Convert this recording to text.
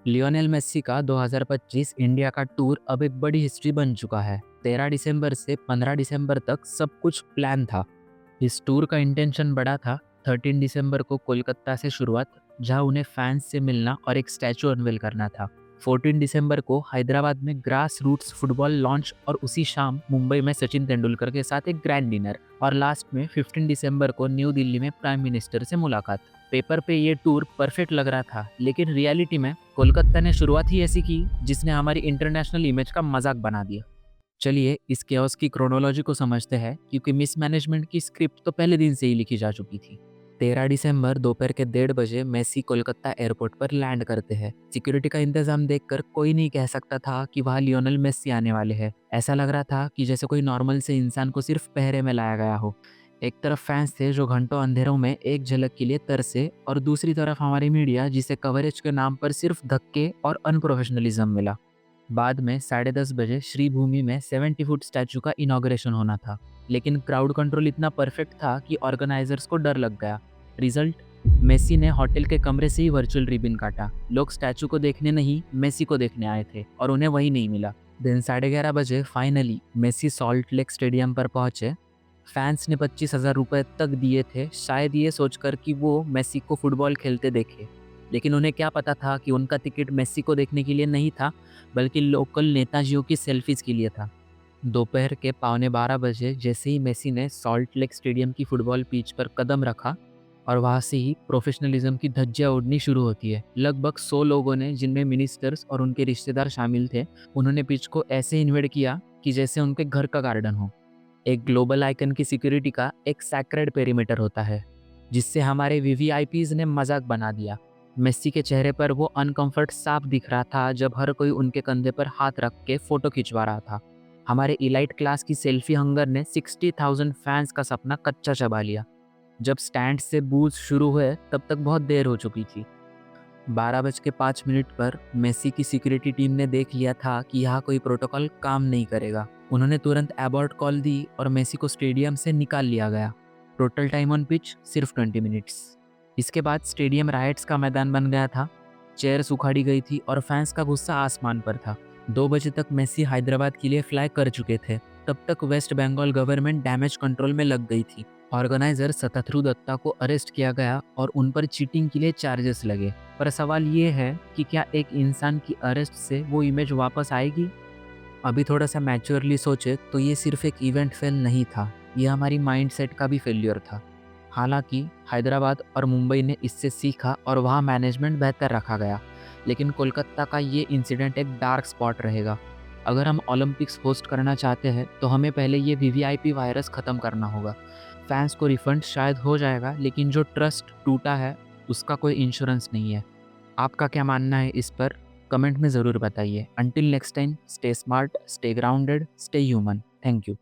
Lionel Messi का 2025 India का tour अब एक बड़ी हिस्ट्री बन चुका है। 13 दिसंबर से 15 दिसंबर तक सब कुछ प्लान था। इस टूर का इंटेंशन बड़ा था। 13 दिसंबर को कोलकाता से शुरुआत, जहां उन्हें फैंस से मिलना और एक स्टैचू अनवेल करना था। 14 दिसंबर को हैदराबाद में ग्रास रूट्स फुटबॉल लॉन्च और उसी शाम मुंबई में सचिन तेंदुलकर के साथ एक ग्रैंड डिनर और लास्ट में 15 दिसंबर को न्यू दिल्ली में प्राइम मिनिस्टर से मुलाकात। पेपर पे ये टूर परफेक्ट लग रहा था, लेकिन रियलिटी में कोलकाता ने शुरुआत ही ऐसी की जिसने हमारी इंटरनेशनल इमेज का मजाक बना दिया। चलिए इस केओस की क्रोनोलॉजी को समझते हैं, क्योंकि मिसमैनेजमेंट की स्क्रिप्ट तो पहले दिन से ही लिखी जा चुकी थी। 13 दिसंबर दोपहर के 1:30 बजे मेसी कोलकाता एयरपोर्ट पर लैंड करते हैं। सिक्योरिटी का इंतजाम देखकर कोई नहीं कह सकता था कि वहाँ लियोनेल मेसी आने वाले हैं। ऐसा लग रहा था कि जैसे कोई नॉर्मल से इंसान को सिर्फ पहरे में लाया गया हो। एक तरफ फैंस थे जो घंटों अंधेरों में एक झलक के लिए तरसे, और दूसरी तरफ हमारी मीडिया जिसे कवरेज के नाम पर सिर्फ धक्के और अनप्रोफेशनलिज्म मिला। बाद में 10:30 बजे श्री भूमि में 70 फुट स्टैचू का इनॉग्रेशन होना था, लेकिन क्राउड कंट्रोल इतना परफेक्ट था कि ऑर्गेनाइजर्स को डर लग गया। रिजल्ट, मेसी ने होटल के कमरे से ही वर्चुअल रिबन काटा। लोग स्टैचू को देखने नहीं, मेसी को देखने आए थे और उन्हें वही नहीं मिला। दिन 11:30 बजे finally Messi Salt Lake Stadium पर पहुंचे। फैंस ने 25,000 रुपये तक दिए थे, शायद ये सोचकर कि वो मेसी को फुटबॉल खेलते देखे। लेकिन उन्हें क्या पता था कि उनका टिकट मेसी को देखने के लिए नहीं था, बल्कि लोकल नेताजियों की सेल्फीज के लिए था। दोपहर के 11:15 बजे जैसे ही मेसी ने सॉल्ट लेक स्टेडियम की फुटबॉल पिच पर कदम रखा, और वहाँ से ही प्रोफेशनलिज्म की धज्जियां उड़नी शुरू होती है। लगभग 100 लोगों ने, जिनमें मिनिस्टर्स और उनके रिश्तेदार शामिल थे, उन्होंने पिच को ऐसे इन्वेड किया कि जैसे उनके घर का गार्डन हो। एक ग्लोबल आइकन की सिक्योरिटी का एक सैक्रेड पेरीमीटर होता है, जिससे हमारे वीवीआईपीज ने मजाक बना दिया। मेस्सी के चेहरे पर वो अनकंफर्ट साफ दिख रहा था जब हर कोई उनके कंधे पर हाथ रख के फोटो खिंचवा रहा था। हमारे इलाइट क्लास की सेल्फी हंगर ने 60,000 फैंस का सपना कच्चा चबा लिया। जब स्टैंड से बूज शुरू हुए तब तक बहुत देर हो चुकी थी। 12:05 पर मेसी की सिक्योरिटी टीम ने देख लिया था कि यहाँ कोई प्रोटोकॉल काम नहीं करेगा। उन्होंने तुरंत अबॉर्ट कॉल दी और मेसी को स्टेडियम से निकाल लिया गया। टोटल टाइम ऑन पिच सिर्फ 20 मिनट्स। इसके बाद स्टेडियम राइट्स का मैदान बन गया था। चेयर्स उखाड़ी गई थी और फैंस का गुस्सा आसमान पर था। 2 बजे तक मेसी हैदराबाद के लिए फ्लाई कर चुके थे। तब तक West Bengal government damage control में लग गई थी। ऑर्गेनाइजर सतथरु दत्ता को अरेस्ट किया गया और उन पर चीटिंग के लिए चार्जेस लगे। पर सवाल ये है कि क्या एक इंसान की अरेस्ट से वो इमेज वापस आएगी? अभी थोड़ा सा मैच्योरली सोचे तो ये सिर्फ एक इवेंट फेल नहीं था, ये हमारी माइंडसेट का भी फेल्योर था। हालांकि हैदराबाद और मुंबई ने इससे सीखा और वहाँ मैनेजमेंट बेहतर रखा गया, लेकिन कोलकाता का ये इंसिडेंट एक डार्क स्पॉट रहेगा। अगर हम ओलंपिक्स होस्ट करना चाहते हैं तो हमें पहले ये वीवीआईपी वायरस ख़त्म करना होगा। फैंस को रिफंड शायद हो जाएगा, लेकिन जो ट्रस्ट टूटा है उसका कोई इंश्योरेंस नहीं है। आपका क्या मानना है इस पर? कमेंट में ज़रूर बताइए। Until next time, stay smart, stay grounded, stay human. Thank you.